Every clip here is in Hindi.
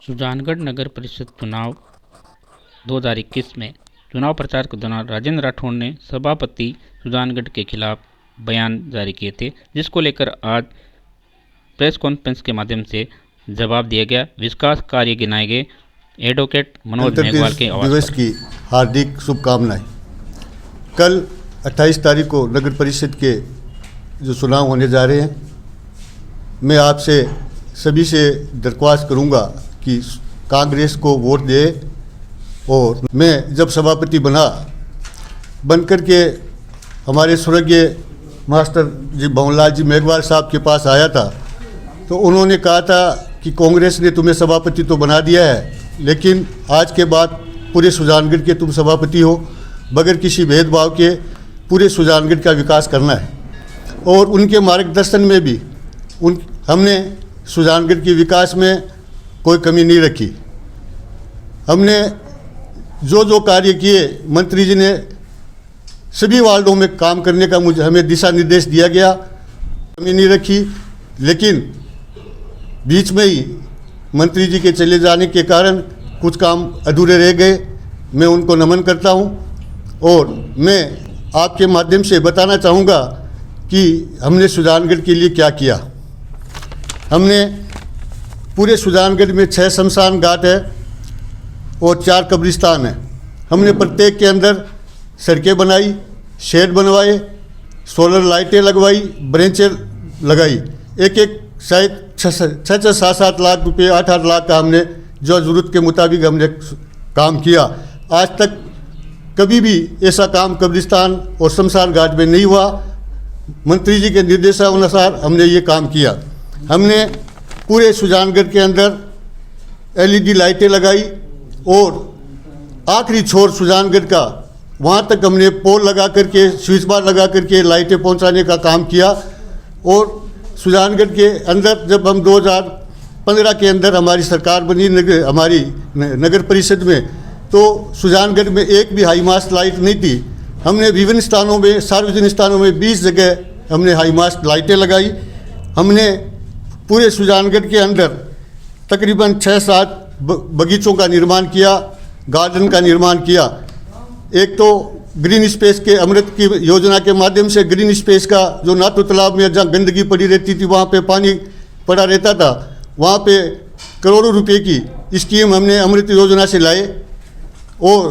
सुजानगढ़ नगर परिषद चुनाव 2021 में चुनाव प्रचार के दौरान राजेंद्र राठौड़ ने सभापति सुजानगढ़ के खिलाफ बयान जारी किए थे, जिसको लेकर आज प्रेस कॉन्फ्रेंस के माध्यम से जवाब दिया गया। विकास कार्य गिनाए गए। एडवोकेट मनोज मेघवाल के आवाज दिवस की हार्दिक शुभकामनाएं। कल 28 तारीख को नगर परिषद के जो चुनाव होने जा रहे हैं, मैं आपसे सभी से दरख्वास्त करूंगा कि कांग्रेस को वोट दे। और मैं जब सभापति बनकर के हमारे स्वर्गीय मास्टर जी भंवरलाल जी मेघवाल साहब के पास आया था, तो उन्होंने कहा था कि कांग्रेस ने तुम्हें सभापति तो बना दिया है, लेकिन आज के बाद पूरे सुजानगढ़ के तुम सभापति हो, बगैर किसी भेदभाव के पूरे सुजानगढ़ का विकास करना है। और उनके मार्गदर्शन में भी हमने सुजानगढ़ के विकास में कोई कमी नहीं रखी। हमने जो कार्य किए, मंत्री जी ने सभी वार्डों में काम करने का हमें दिशा निर्देश दिया गया, कमी नहीं रखी। लेकिन बीच में ही मंत्री जी के चले जाने के कारण कुछ काम अधूरे रह गए। मैं उनको नमन करता हूं और मैं आपके माध्यम से बताना चाहूँगा कि हमने सुजानगढ़ के लिए क्या किया। हमने पूरे सुजानगढ़ में 6 शमशान घाट है और 4 कब्रिस्तान है। हमने प्रत्येक के अंदर सड़कें बनाई, शेड बनवाए, सोलर लाइटें लगवाई, ब्रेंचें लगाई। एक शायद 6-7 लाख रुपए, 8-8 लाख का हमने जो ज़रूरत के मुताबिक हमने काम किया। आज तक कभी भी ऐसा काम कब्रिस्तान और शमशान घाट में नहीं हुआ। मंत्री जी के निर्देशानुसार हमने ये काम किया। हमने पूरे सुजानगढ़ के अंदर LED लाइटें लगाई और आखिरी छोर सुजानगढ़ का वहाँ तक हमने पोल लगा करके, स्विच बार लगा करके लाइटें पहुँचाने का काम किया। और सुजानगढ़ के अंदर जब हम 2015 के अंदर हमारी सरकार बनी, हमारी नगर परिषद में, तो सुजानगढ़ में एक भी हाई मास्ट लाइट नहीं थी। हमने विभिन्न स्थानों में, सार्वजनिक स्थानों में 20 जगह हमने हाई मास्ट लाइटें लगाई। हमने पूरे सुजानगढ़ के अंदर तकरीबन 6-7 बगीचों का निर्माण किया, गार्डन का निर्माण किया। एक तो ग्रीन स्पेस के अमृत की योजना के माध्यम से ग्रीन स्पेस का जो नातू तालाब में जहाँ गंदगी पड़ी रहती थी, वहाँ पे पानी पड़ा रहता था, वहाँ पे करोड़ों रुपए की स्कीम हमने अमृत योजना से लाए। और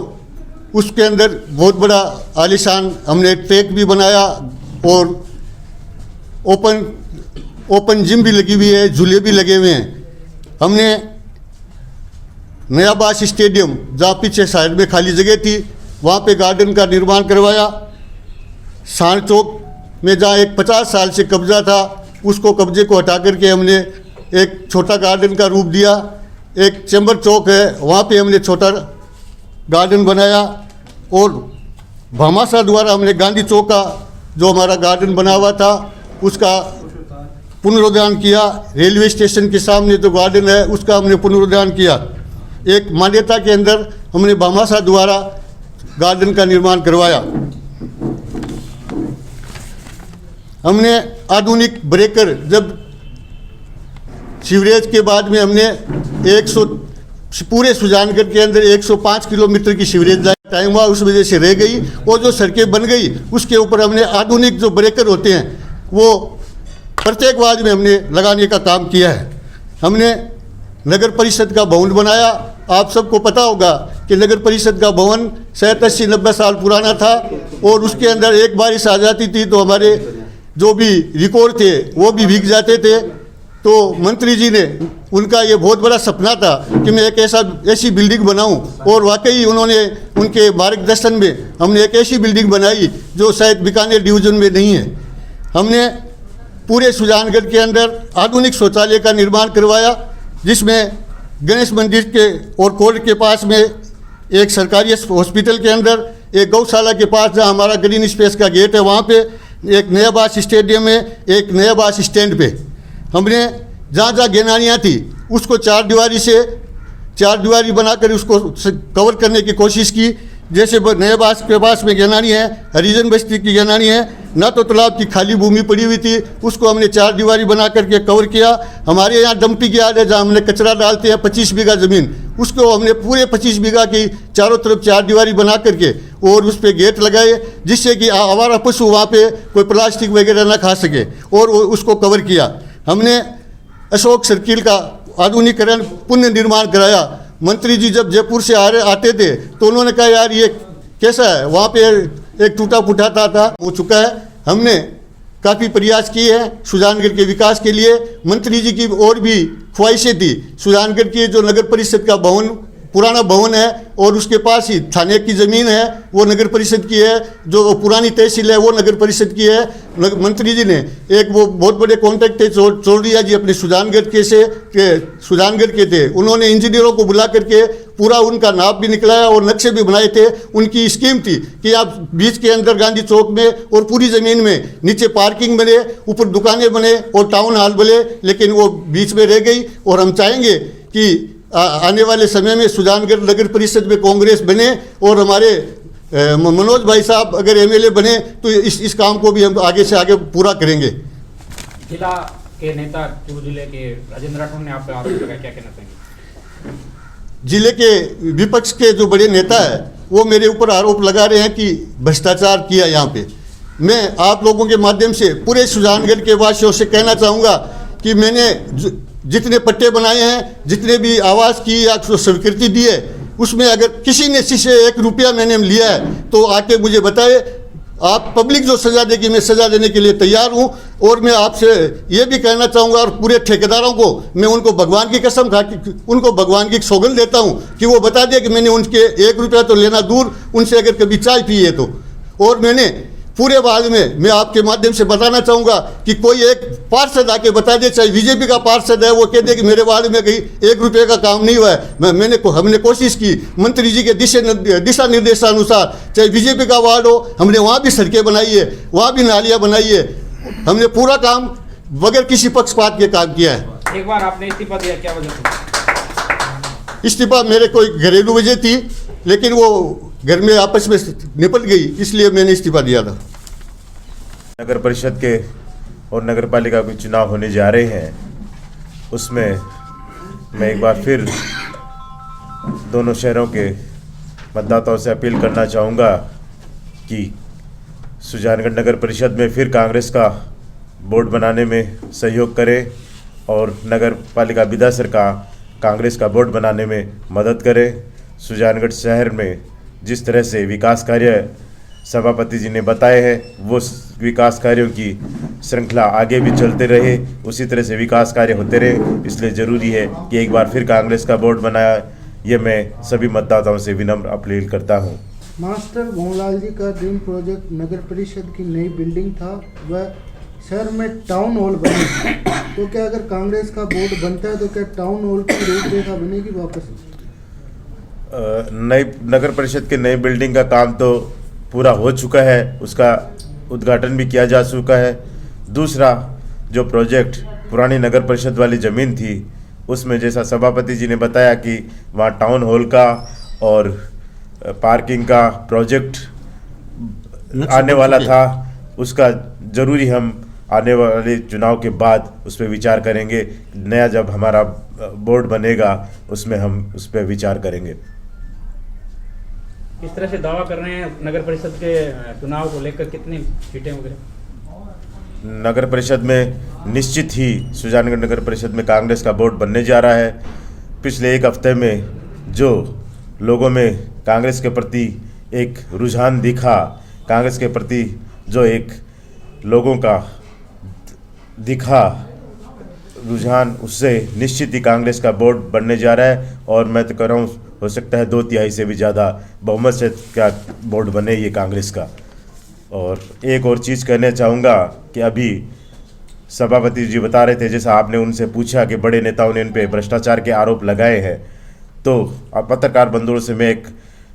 उसके अंदर बहुत बड़ा आलीशान हमने ट्रैक भी बनाया और ओपन जिम भी लगी हुई है, झूले भी लगे हुए हैं। हमने नया बास स्टेडियम, जहाँ पीछे साइड में खाली जगह थी, वहाँ पे गार्डन का निर्माण करवाया। सांड चौक में जहाँ एक 50 साल से कब्जा था, उसको कब्जे को हटा करके हमने एक छोटा गार्डन का रूप दिया। एक चैम्बर चौक है, वहाँ पे हमने छोटा गार्डन बनाया। और भामाशाह द्वारा हमने गांधी चौक का जो हमारा गार्डन बना हुआ था, उसका पुनरुद्धारण किया। रेलवे स्टेशन के सामने जो गार्डन है, उसका हमने पुनरुद्धारण किया। एक मान्यता के अंदर हमने भामाशाह द्वारा गार्डन का निर्माण करवाया। हमने आधुनिक ब्रेकर, जब सीवरेज के बाद में हमने पूरे सुजानगढ़ के अंदर 105 किलोमीटर की सीवरेज लाइन टाइम हुआ, उस वजह से रह गई। और जो सड़कें बन गई, उसके ऊपर हमने आधुनिक जो ब्रेकर होते हैं, वो प्रत्येक वार्ड में हमने लगाने का काम किया है। हमने नगर परिषद का भवन बनाया। आप सबको पता होगा कि नगर परिषद का भवन शायद 80-90 साल पुराना था और उसके अंदर एक बारिश आ जाती थी तो हमारे जो भी रिकॉर्ड थे वो भी भीग जाते थे। तो मंत्री जी ने, उनका ये बहुत बड़ा सपना था कि मैं एक ऐसी बिल्डिंग बनाऊं, और वाकई उन्होंने, उनके मार्गदर्शन में हमने एक ऐसी बिल्डिंग बनाई जो शायद बीकानेर डिवीजन में नहीं है। हमने पूरे सुजानगढ़ के अंदर आधुनिक शौचालय का निर्माण करवाया, जिसमें गणेश मंदिर के और कोर्ट के पास में, एक सरकारी हॉस्पिटल के अंदर, एक गौशाला के पास जहाँ हमारा ग्रीन स्पेस का गेट है, वहाँ पे एक नया बास स्टेडियम में, एक नया बास स्टैंड पे हमने जहाँ जहाँ गेनानियाँ थी उसको 4 दीवारी बनाकर उसको कवर करने की कोशिश की। जैसे नए बास के पास में गैनानी है, हरिजन बस्ती की गैनानी है, ना तो तालाब की खाली भूमि पड़ी हुई थी, उसको हमने 4 दीवारी बना करके कवर किया। हमारे यहाँ डंपिंग यार्ड है जहाँ हमने कचरा डालते हैं, 25 बीघा ज़मीन, उसको हमने पूरे 25 बीघा की चारों तरफ 4 दीवारी बना करके और उस पर गेट लगाए, जिससे कि आवारा पशु वहाँ पे कोई प्लास्टिक वगैरह ना खा सके, और उसको कवर किया। हमने अशोक सर्किल का आधुनिकीकरण पुनर्निर्माण कराया। मंत्री जी जब जयपुर से आते थे तो उन्होंने कहा यार ये कैसा है, वहाँ पे एक टूटा फूटा था, हो चुका है। हमने काफ़ी प्रयास किए हैं सुजानगढ़ के विकास के लिए। मंत्री जी की और भी ख्वाहिशें थी। सुजानगढ़ की जो नगर परिषद का भवन, पुराना भवन है, और उसके पास ही थाने की ज़मीन है, वो नगर परिषद की है। जो पुरानी तहसील है वो नगर परिषद की है। मंत्री जी ने एक वो बहुत बड़े कॉन्ट्रैक्ट छोड़ दिया जी अपने सुजानगढ़ सुजानगढ़ के थे। उन्होंने इंजीनियरों को बुला करके पूरा उनका नाप भी निकलाया और नक्शे भी बनाए थे। उनकी स्कीम थी कि आप बीच के अंदर गांधी चौक में और पूरी ज़मीन में नीचे पार्किंग बने, ऊपर दुकानें बने और टाउन हॉल बने, लेकिन वो बीच में रह गई। और हम चाहेंगे कि आने वाले समय में सुजानगढ़ नगर परिषद में कांग्रेस बने और हमारे मनोज भाई साहब अगर एमएलए बने तो इस काम को भी हम आगे से आगे पूरा करेंगे। जिला के नेता चूरू जिले के राजेंद्र राठौड़ ने आप पे आरोप लगाया, क्या कहना चाहेंगे? जिले के विपक्ष के जो बड़े नेता है वो मेरे ऊपर आरोप लगा रहे हैं कि भ्रष्टाचार किया यहाँ पे। मैं आप लोगों के माध्यम से पूरे सुजानगढ़ के वासियों से कहना चाहूँगा कि मैंने जितने पट्टे बनाए हैं, जितने भी आवास की या स्वीकृति दी है, उसमें अगर किसी ने से 1 रुपया मैंने लिया है तो आके मुझे बताए। आप पब्लिक जो सज़ा देगी मैं सज़ा देने के लिए तैयार हूँ। और मैं आपसे ये भी कहना चाहूँगा और पूरे ठेकेदारों को मैं उनको भगवान की कसम खा के उनको भगवान की सौगंध देता हूँ कि वो बता दे कि मैंने उनके 1 रुपया तो लेना दूर, उनसे अगर कभी चाय पी है तो। और मैंने पूरे वार्ड में मैं आपके माध्यम से बताना चाहूँगा कि कोई एक पार्षद आके बता दे, चाहे बीजेपी का पार्षद है, वो कह दे कि मेरे वार्ड में कहीं 1 रुपये का काम नहीं हुआ है। हमने कोशिश की मंत्री जी के दिशा निर्देशानुसार, चाहे बीजेपी का वार्ड हो, हमने वहाँ भी सड़कें बनाई है, वहाँ भी नालियाँ बनाई है। हमने पूरा काम बगैर किसी पक्षपात के काम किया है। एक बार आपने इस्तीफा दिया, क्या वजह थी? इस्तीफा मेरे कोई घरेलू वजह थी, लेकिन वो घर में आपस में निपट गई, इसलिए मैंने इस्तीफा दिया था। नगर परिषद के और नगर पालिका के चुनाव होने जा रहे हैं, उसमें मैं एक बार फिर दोनों शहरों के मतदाताओं से अपील करना चाहूँगा कि सुजानगढ़ नगर परिषद में फिर कांग्रेस का बोर्ड बनाने में सहयोग करें और नगर पालिका बिदासर का कांग्रेस का बोर्ड बनाने में मदद करें। सुजानगढ़ शहर में जिस तरह से विकास कार्य सभापति जी ने बताए हैं, वो विकास कार्यों की श्रृंखला आगे भी चलते रहे, उसी तरह से विकास कार्य होते रहे। इसलिए ज़रूरी है कि एक बार फिर कांग्रेस का बोर्ड बनाया। ये मैं सभी मतदाताओं से विनम्र अपील करता हूँ। मास्टर भवनलाल जी का ड्रीम प्रोजेक्ट नगर परिषद की नई बिल्डिंग था, वह शहर में टाउन हॉल बने, तो क्या अगर कांग्रेस का बोर्ड बनता है तो क्या टाउन हॉल की रूपरेखा बनेगी वापस? नई नगर परिषद के नई बिल्डिंग का काम तो पूरा हो चुका है, उसका उद्घाटन भी किया जा चुका है। दूसरा जो प्रोजेक्ट पुरानी नगर परिषद वाली ज़मीन थी, उसमें जैसा सभापति जी ने बताया कि वहाँ टाउन हॉल का और पार्किंग का प्रोजेक्ट आने वाला था, उसका ज़रूरी हम आने वाले चुनाव के बाद उस पर विचार करेंगे। नया जब हमारा बोर्ड बनेगा उसमें हम उस पर विचार करेंगे। इस तरह से दावा कर रहे हैं नगर परिषद के चुनाव को लेकर, कितनी सीटें वगैरह? नगर परिषद में निश्चित ही सुजानगढ़ नगर परिषद में कांग्रेस का बोर्ड बनने जा रहा है। पिछले 1 हफ्ते में जो लोगों में कांग्रेस के प्रति एक रुझान दिखा, कांग्रेस के प्रति जो एक लोगों का दिखा रुझान, उससे निश्चित ही कांग्रेस का बोर्ड बनने जा रहा है। और मैं तो कह रहा हूँ हो सकता है 2/3 से भी ज़्यादा बहुमत से क्या बोर्ड बने ये कांग्रेस का। और एक और चीज़ कहना चाहूँगा कि अभी सभापति जी बता रहे थे, जैसा आपने उनसे पूछा कि बड़े नेताओं ने इन पे भ्रष्टाचार के आरोप लगाए हैं, तो पत्रकार बंधुओं से मैं एक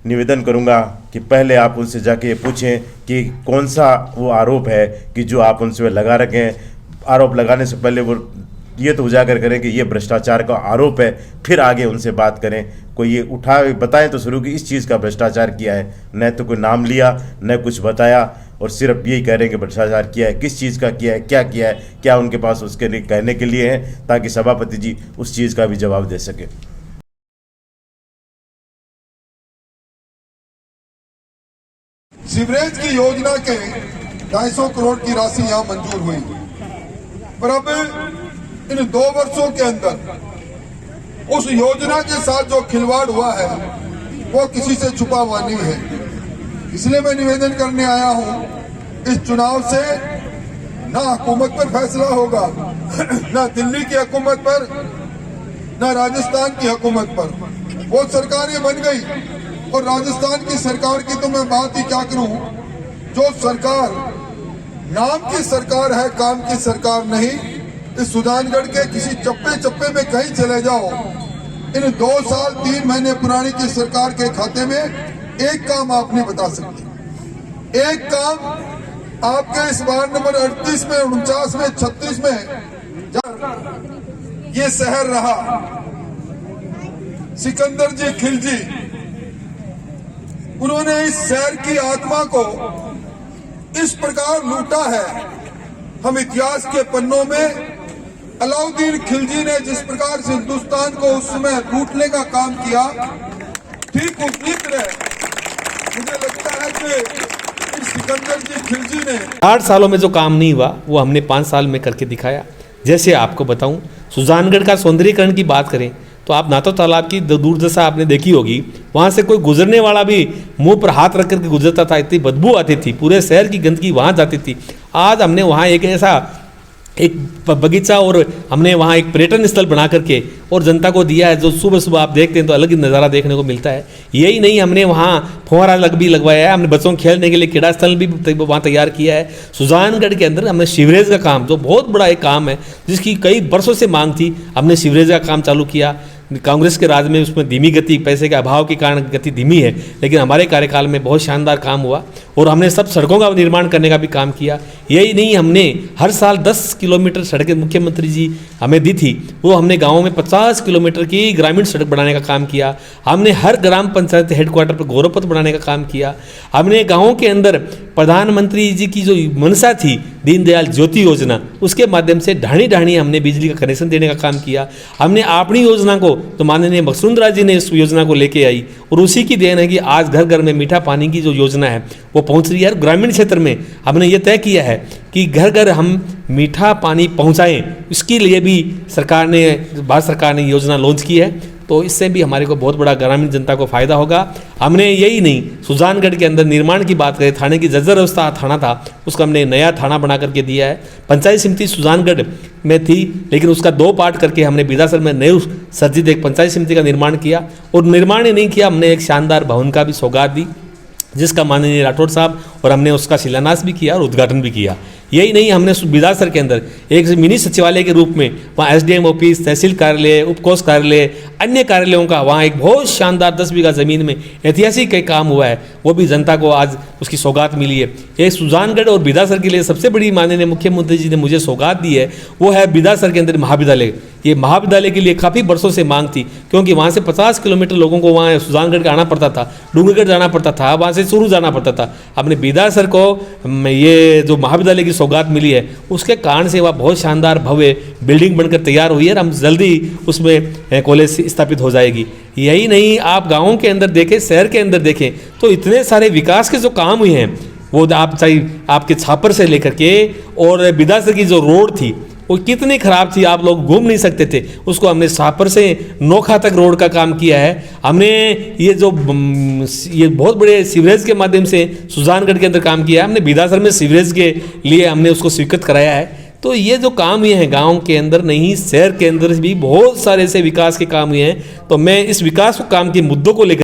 निवेदन करूंगा कि पहले आप उनसे जाके ये पूछें कि कौन सा वो आरोप है कि जो आप उनसे लगा रखे हैं। आरोप लगाने से पहले वो ये तो उजागर करें कि ये भ्रष्टाचार का आरोप है, फिर आगे उनसे बात करें। कोई ये उठा बताएं तो शुरू कि इस चीज़ का भ्रष्टाचार किया है। न तो कोई नाम लिया, न कुछ बताया, और सिर्फ यही कह रहे हैं कि भ्रष्टाचार किया है। किस चीज़ का किया है, क्या उनके पास उसके लिए कहने के लिए है, ताकि सभापति जी उस चीज़ का भी जवाब दे सके। सीवरेज की योजना के 250 करोड़ की राशि यहां मंजूर हुई, पर अब इन 2 वर्षों के अंदर उस योजना के साथ जो खिलवाड़ हुआ है वो किसी से छुपा हुआ नहीं है। इसलिए मैं निवेदन करने आया हूं, इस चुनाव से ना हुकूमत पर फैसला होगा, ना दिल्ली की हुकूमत पर, ना राजस्थान की हुकूमत पर। वो सरकारें बन गई, और राजस्थान की सरकार की तो मैं बात ही क्या करूं, जो सरकार नाम की सरकार है, काम की सरकार नहीं। इस सुजानगढ़ के किसी चप्पे चप्पे में कहीं चले जाओ, इन 2 साल 3 महीने पुरानी की सरकार के खाते में एक काम आप नहीं बता सकते। एक काम आपके इस वार्ड नंबर 38 में, 49 में, 36 में ये शहर रहा, सिकंदर जी खिलजी, उन्होंने इस शहर की आत्मा को इस प्रकार लूटा है। हम इतिहास के पन्नों में अलाउद्दीन खिलजी ने जिस प्रकार से हिंदुस्तान को उस समय लूटने का काम किया, ठीक उसी तरह मुझे लगता है कि सिकंदर जी खिलजी ने 8 सालों में जो काम नहीं हुआ वो हमने 5 साल में करके दिखाया। जैसे आपको बताऊं, सुजानगढ़ का सौंदर्यीकरण की बात करें तो आप नातो तालाब की दुर्दशा आपने देखी होगी। वहाँ से कोई गुजरने वाला भी मुंह पर हाथ रख करके गुजरता था, इतनी बदबू आती थी, पूरे शहर की गंदगी वहाँ जाती थी। आज हमने वहाँ एक बगीचा और हमने वहाँ एक पर्यटन स्थल बना करके और जनता को दिया है, जो सुबह सुबह आप देखते हैं तो अलग ही नज़ारा देखने को मिलता है। यही नहीं, हमने वहाँ फुहारा भी लगवाया है, हमने बच्चों को खेलने के लिए क्रीड़ा स्थल भी वहाँ तैयार किया है। सुजानगढ़ के अंदर हमने सीवरेज का काम, जो बहुत बड़ा एक काम है जिसकी कई वर्षों से मांग थी, हमने सीवरेज का काम चालू किया। कांग्रेस के राज में उसमें धीमी गति, पैसे के अभाव के कारण गति धीमी है, लेकिन हमारे कार्यकाल में बहुत शानदार काम हुआ और हमने सब सड़कों का निर्माण करने का भी काम किया। यही नहीं, हमने हर साल 10 किलोमीटर सड़कें मुख्यमंत्री जी हमें दी थी, वो हमने गाँव में 50 किलोमीटर की ग्रामीण सड़क बनाने का काम किया। हमने हर ग्राम पंचायत हेडक्वार्टर पर गौरवपथ बनाने का काम किया। हमने गाँव के अंदर प्रधानमंत्री जी की जो मनसा थी, दीनदयाल ज्योति योजना, उसके माध्यम से ढाणी ढाणी हमने बिजली का कनेक्शन देने का काम किया। हमने अपनी योजना को तो माननीय वसुंधरा जी ने इस योजना को लेके आई और उसी की देन है कि आज घर घर में मीठा पानी की जो योजना है वो पहुंच रही है। ग्रामीण क्षेत्र में हमने ये तय किया है कि घर घर हम मीठा पानी पहुंचाएं, इसके लिए भी भारत सरकार ने योजना लॉन्च की है। तो इससे भी हमारे को बहुत बड़ा ग्रामीण जनता को फ़ायदा होगा। हमने यही नहीं, सुजानगढ़ के अंदर निर्माण की बात करें, थाने की जर्जर अवस्था थाना था, उसका हमने नया थाना बना करके दिया है। पंचायत समिति सुजानगढ़ में थी, लेकिन उसका 2 पार्ट करके हमने बिदासर में नई सर्जित एक पंचायत समिति का निर्माण किया। और निर्माण ही नहीं किया, हमने एक शानदार भवन का भी सौगात दी, जिसका माननीय राठौड़ साहब और हमने उसका शिलान्यास भी किया और उद्घाटन भी किया। यही नहीं, हमने बिदासर के अंदर एक मिनी सचिवालय के रूप में वहाँ एसडीएम ऑफिस, तहसील कार्यालय, उपकोष कार्यालय, अन्य कार्यालयों का वहाँ एक बहुत शानदार 10 बीघा ज़मीन में ऐतिहासिक कई काम हुआ है, वो भी जनता को आज उसकी सौगात मिली है। ये सुजानगढ़ और बिदासर के लिए सबसे बड़ी माननीय मुख्यमंत्री जी ने मुझे सौगात दी है, वो है बिदासर के अंदर महाविद्यालय। ये महाविद्यालय के लिए काफ़ी वर्षों से मांग थी, क्योंकि वहाँ से 50 किलोमीटर लोगों को वहाँ सुजानगढ़ का आना पड़ता था, डूंगरगढ़ जाना पड़ता था, वहाँ से चूरू जाना पड़ता था। अपने बिदासर को ये जो महाविद्यालय की सौगात मिली है, उसके कारण से वह बहुत शानदार भव्य बिल्डिंग बनकर तैयार हुई है और हम जल्दी उसमें कॉलेज स्थापित हो जाएगी। यही नहीं, आप गाँवों के अंदर देखें, शहर के अंदर देखें तो इतने सारे विकास के जो काम हुए हैं, वो आप चाहे आपके छापर से लेकर के, और बिदासर की जो रोड थी वो कितनी ख़राब थी, आप लोग घूम नहीं सकते थे, उसको हमने छापर से नोखा तक रोड का काम किया है। हमने ये बहुत बड़े सीवरेज के माध्यम से सुजानगढ़ के अंदर काम किया है। हमने बिदासर में सीवरेज के लिए हमने उसको स्वीकृत कराया है। तो ये जो काम हुए हैं गांव के अंदर नहीं, शहर के अंदर भी बहुत सारे ऐसे विकास के काम हुए हैं। तो मैं इस विकास काम के मुद्दों को लेकर